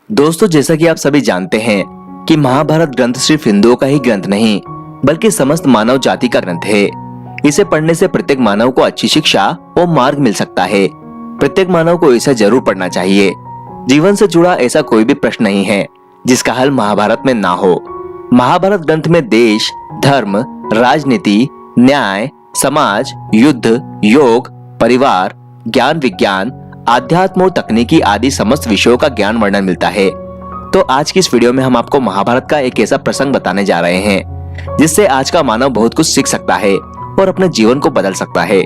दोस्तों, जैसा कि आप सभी जानते हैं कि महाभारत ग्रंथ सिर्फ हिंदुओं का ही ग्रंथ नहीं बल्कि समस्त मानव जाति का ग्रंथ है। इसे पढ़ने से प्रत्येक मानव को अच्छी शिक्षा और मार्ग मिल सकता है। प्रत्येक मानव को इसे जरूर पढ़ना चाहिए। जीवन से जुड़ा ऐसा कोई भी प्रश्न नहीं है जिसका हल महाभारत में ना हो। महाभारत ग्रंथ में देश, धर्म, राजनीति, न्याय, समाज, युद्ध, योग, परिवार, ज्ञान, विज्ञान, आध्यात्म और तकनीकी आदि समस्त विषयों का ज्ञान वर्णन मिलता है। तो आज की इस वीडियो में हम आपको महाभारत का एक ऐसा प्रसंग बताने जा रहे हैं जिससे आज का मानव बहुत कुछ सीख सकता है और अपने जीवन को बदल सकता है।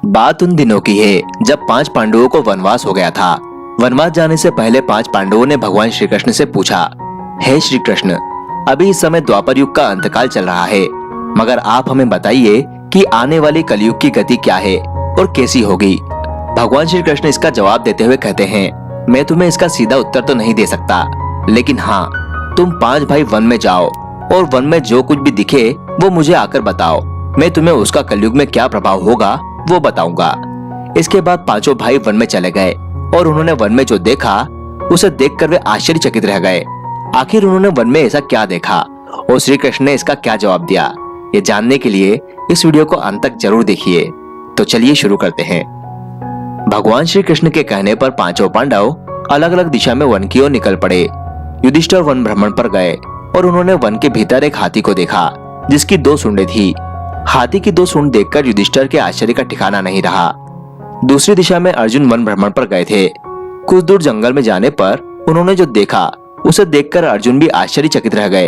बात उन दिनों की है जब 5 पांडवों को वनवास हो गया था। वनवास जाने से पहले 5 पांडवों ने भगवान श्री कृष्ण से पूछा, हे श्री कृष्ण, अभी इस समय द्वापर युग का अंतकाल चल रहा है, मगर आप हमें बताइए कि आने वाली कलयुग की गति क्या है और कैसी होगी। भगवान श्री कृष्ण इसका जवाब देते हुए कहते हैं, मैं तुम्हें इसका सीधा उत्तर तो नहीं दे सकता, लेकिन हाँ, तुम 5 भाई वन में जाओ और वन में जो कुछ भी दिखे वो मुझे आकर बताओ। मैं तुम्हें उसका कलयुग में क्या प्रभाव होगा वो बताऊंगा। इसके बाद 5 भाई वन में चले गए और उन्होंने वन में जो देखा उसे देखकर वे आश्चर्यचकित रह गए। आखिर उन्होंने वन में ऐसा क्या देखा और श्री कृष्ण ने इसका क्या जवाब दिया, ये जानने के लिए इस वीडियो को अंत तक जरूर देखिए। तो चलिए शुरू करते हैं। भगवान श्री कृष्ण के कहने पर 5 पांडव अलग अलग दिशा में वन की ओर निकल पड़े। युधिष्ठिर वन भ्रमण पर गए और उन्होंने वन के भीतर एक हाथी को देखा जिसकी 2 सूंडें थी। हाथी की 2 सूंड देखकर युधिष्ठिर के आश्चर्य का ठिकाना नहीं रहा। दूसरी दिशा में अर्जुन वन भ्रमण पर गए थे। कुछ दूर जंगल में जाने पर उन्होंने जो देखा उसे देखकर अर्जुन भी आश्चर्यचकित रह गए।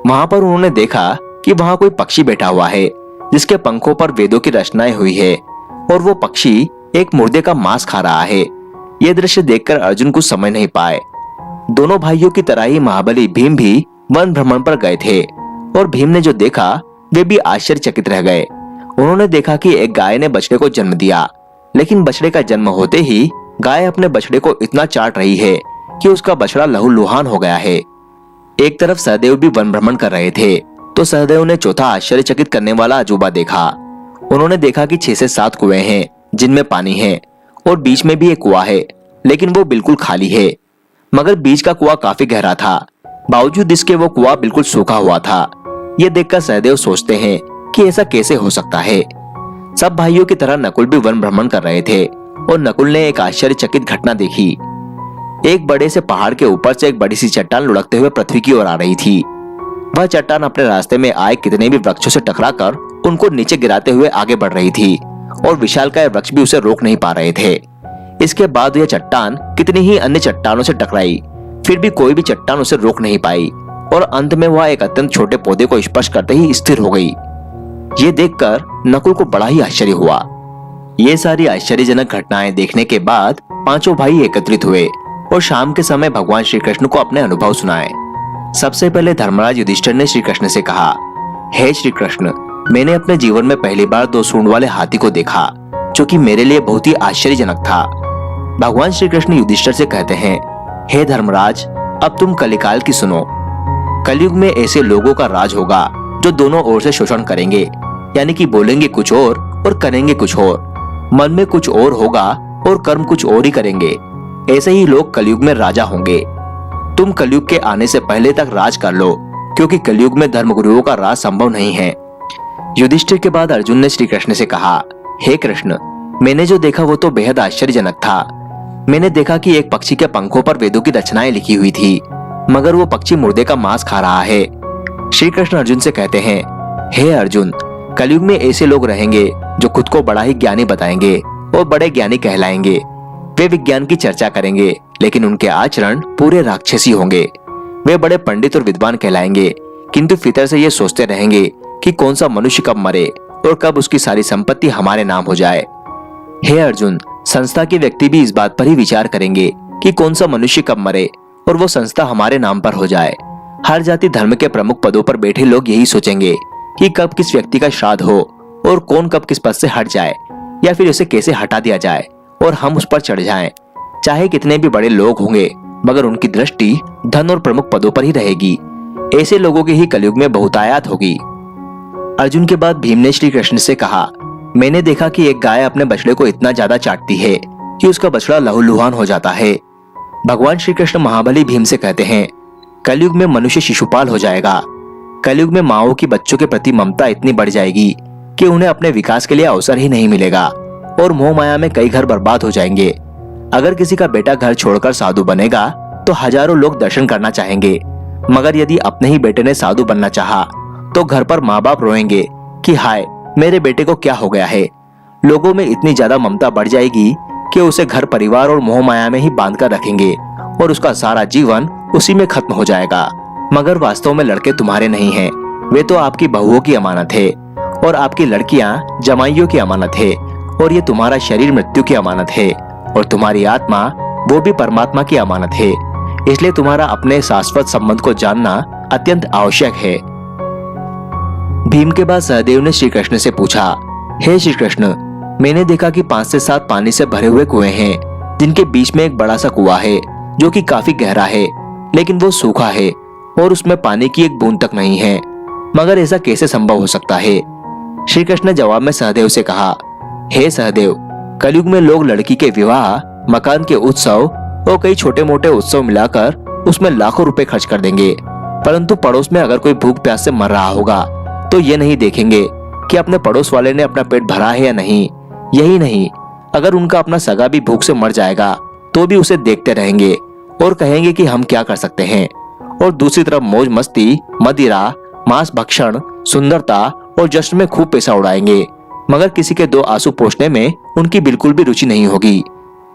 वहां पर उन्होंने देखा कि वहां कोई पक्षी बैठा हुआ है जिसके पंखों पर वेदों की रचनाएं हुई है और वो पक्षी एक मुर्दे का मांस खा रहा है। ये दृश्य देखकर अर्जुन कुछ समझ नहीं पाए। दोनों भाइयों की तरह ही महाबली भीम भी वन भ्रमण पर गए थे और भीम ने जो देखा वे भी आश्चर्यचकित रह गए। उन्होंने देखा कि एक गाय ने बछड़े को जन्म दिया, लेकिन बछड़े का जन्म होते ही गाय अपने बछड़े को इतना चाट रही है कि उसका बछड़ा लहूलुहान हो गया है। एक तरफ सहदेव भी वन भ्रमण कर रहे थे तो सहदेव ने चौथा आश्चर्यचकित करने वाला अजूबा देखा। उन्होंने देखा कि 6 से 7 कुएं हैं जिनमें पानी है और बीच में भी एक कुआं है, लेकिन वो बिल्कुल खाली है। मगर बीच का कुआं काफी गहरा था, बावजूद इसके वो कुआं बिल्कुल सूखा हुआ था। ये देखकर सहदेव सोचते हैं कि ऐसा कैसे हो सकता है। सब भाइयों की तरह नकुल भी वन भ्रमण कर रहे थे और नकुल ने एक आश्चर्यचकित घटना देखी। एक बड़े से पहाड़ के ऊपर से एक बड़ी सी चट्टान लुढ़कते हुए पृथ्वी की ओर आ रही थी। वह चट्टान अपने रास्ते में आए कितने भी वृक्षों से टकराकर उनको नीचे गिराते हुए आगे बढ़ रही थी और विशालकाय वृक्ष भी उसे रोक नहीं पा रहे थे। इसके बाद यह चट्टान कितनी ही अन्य चट्टानों से टकराई, फिर भी कोई भी चट्टान उसे रोक नहीं पाई और अंत में वह एक अत्यंत छोटे पौधे को स्पर्श करते ही स्थिर हो गई। ये देखकर नकुल को बड़ा ही आश्चर्य हुआ। ये सारी आश्चर्यजनक घटनाएं देखने के बाद 5 भाई एकत्रित हुए और शाम के समय भगवान श्री कृष्ण को अपने अनुभव सुनाए। सबसे पहले धर्मराज युधिष्ठिर ने श्री कृष्ण से कहा, हे श्री कृष्ण, मैंने अपने जीवन में पहली बार 2 सूंड वाले हाथी को देखा जो कि मेरे लिए बहुत ही आश्चर्यजनक था। भगवान श्री कृष्ण युधिष्ठिर से कहते हैं, हे धर्मराज, अब तुम कलिकाल की सुनो। कलयुग में ऐसे लोगों का राज होगा जो दोनों ओर से शोषण करेंगे, यानी कि बोलेंगे कुछ और करेंगे कुछ और, मन में कुछ और होगा और कर्म कुछ और ही करेंगे। ऐसे ही लोग कलयुग में राजा होंगे। तुम कलयुग के आने से पहले तक राज कर लो, क्योंकि कलयुग में धर्मगुरुओं का राज संभव नहीं है। युधिष्ठिर के बाद अर्जुन ने श्री कृष्ण से कहा, हे कृष्ण, मैंने जो देखा वो तो बेहद आश्चर्यजनक था। मैंने देखा कि एक पक्षी के पंखों पर वेदों की रचनाएं लिखी हुई थी, मगर वो पक्षी मुर्दे का मांस खा रहा है। श्री कृष्ण अर्जुन से कहते हैं, हे अर्जुन, कलयुग में ऐसे लोग रहेंगे जो खुद को बड़ा ही ज्ञानी बताएंगे और बड़े ज्ञानी कहलाएंगे। वे विज्ञान की चर्चा करेंगे, लेकिन उनके आचरण पूरे राक्षसी होंगे। वे बड़े पंडित और विद्वान कहलाएंगे, किंतु फितर से ये सोचते रहेंगे कि कौन सा मनुष्य कब मरे और कब उसकी सारी संपत्ति हमारे नाम हो जाए। हे अर्जुन, संस्था के व्यक्ति भी इस बात पर ही विचार करेंगे कि कौन सा मनुष्य कब मरे और वो संस्था हमारे नाम पर हो जाए। हर जाति धर्म के प्रमुख पदों पर बैठे लोग यही सोचेंगे कि कब किस व्यक्ति का श्राद्ध हो और कौन कब किस पद से हट जाए, या फिर उसे कैसे हटा दिया जाए और हम उस पर चढ़ जाएं। चाहे कितने भी बड़े लोग होंगे, मगर उनकी दृष्टि धन और प्रमुख पदों पर ही रहेगी। ऐसे लोगों की ही कलयुग में बहुतायत होगी। अर्जुन के बाद भीम ने श्री कृष्ण से कहा, मैंने देखा कि एक गाय अपने बछड़े को इतना ज्यादा चाटती है कि उसका बछड़ा लहूलुहान हो जाता है। भगवान श्री कृष्ण महाबली भीम से कहते हैं, कलयुग में मनुष्य शिशुपाल हो जाएगा। कलयुग में माओं की बच्चों के प्रति ममता इतनी बढ़ जाएगी कि उन्हें अपने विकास के लिए अवसर ही नहीं मिलेगा और मोह माया में कई घर बर्बाद हो जाएंगे। अगर किसी का बेटा घर छोड़कर साधु बनेगा तो हजारों लोग दर्शन करना चाहेंगे, मगर यदि अपने ही बेटे ने साधु बनना चाहा तो घर पर माँ बाप रोएंगे कि हाय मेरे बेटे को क्या हो गया है। लोगों में इतनी ज्यादा ममता बढ़ जाएगी कि उसे घर परिवार और मोह माया में ही बांध कर रखेंगे और उसका सारा जीवन उसी में खत्म हो जाएगा। मगर वास्तव में लड़के तुम्हारे नहीं हैं, वे तो आपकी बहुओं की अमानत है और आपकी लड़कियां जमाइयों की अमानत है और ये तुम्हारा शरीर मृत्यु की अमानत है और तुम्हारी आत्मा वो भी परमात्मा की अमानत है। इसलिए तुम्हारा अपने शाश्वत संबंध को जानना अत्यंत आवश्यक है। भीम के बाद सहदेव ने श्री कृष्ण से पूछा, हे श्री कृष्ण, मैंने देखा कि 5 से 7 पानी से भरे हुए कुएं हैं, जिनके बीच में एक बड़ा सा कुआं है जो कि काफी गहरा है, लेकिन वो सूखा है और उसमें पानी की एक बूंद तक नहीं है। मगर ऐसा कैसे संभव हो सकता है? श्री कृष्ण ने जवाब में सहदेव से कहा, हे सहदेव, कलयुग में लोग लड़की के विवाह, मकान के उत्सव और कई छोटे मोटे उत्सव मिलाकर उसमें लाखों रुपए खर्च कर देंगे, परंतु पड़ोस में अगर कोई भूख प्यास से मर रहा होगा तो ये नहीं देखेंगे कि अपने पड़ोस वाले ने अपना पेट भरा है या नहीं। यही नहीं, अगर उनका अपना सगा भी भूख से मर जाएगा तो भी उसे देखते रहेंगे और कहेंगे कि हम क्या कर सकते हैं। और दूसरी तरफ मौज मस्ती, मदिरा, मांस भक्षण, सुंदरता और जश्न में खूब पैसा उड़ाएंगे, मगर किसी के 2 आंसू पोंछने में उनकी बिल्कुल भी रुचि नहीं होगी।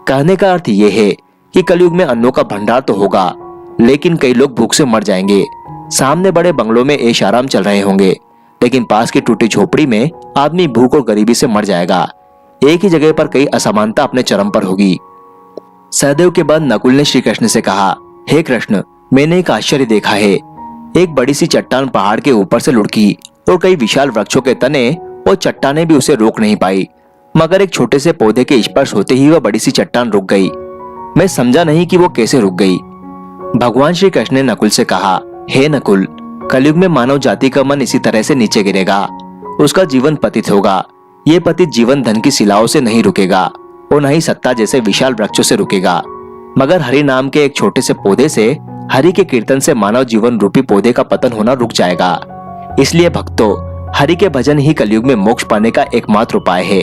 कहने का अर्थ ये है कि कलयुग में अन्नों का भंडार तो होगा, लेकिन कई लोग भूख से मर जाएंगे। सामने बड़े बंगलों में ऐश आराम चल रहे होंगे, लेकिन पास की टूटी झोपड़ी में आदमी भूख और गरीबी से मर जाएगा। एक ही जगह पर कई असमानता अपने चरम पर होगी। सहदेव के बाद नकुल ने श्री कृष्ण से कहा, हे कृष्ण, मैंने एक आश्चर्य देखा है। एक बड़ी सी चट्टान पहाड़ के ऊपर से लुढ़की और कई विशाल वृक्षों के तने और चट्टानें भी उसे रोक नहीं पाई, मगर एक छोटे से पौधे के स्पर्श होते ही वह बड़ी सी चट्टान रुक गई। मैं समझा नहीं कि वो कैसे रुक गई। भगवान श्री कृष्ण ने नकुल से कहा, हे नकुल, कलयुग में मानव जाति का मन इसी तरह से नीचे गिरेगा, उसका जीवन पतित होगा। ये पतित जीवन धन की शिलाओं से नहीं रुकेगा और न ही सत्ता जैसे विशाल वृक्षों से रुकेगा, मगर हरि नाम के एक छोटे से पौधे से, हरि के कीर्तन से मानव जीवन रूपी पौधे का पतन होना रुक जाएगा। इसलिए भक्तों, हरि के भजन ही कलयुग में मोक्ष पाने का एकमात्र उपाय है।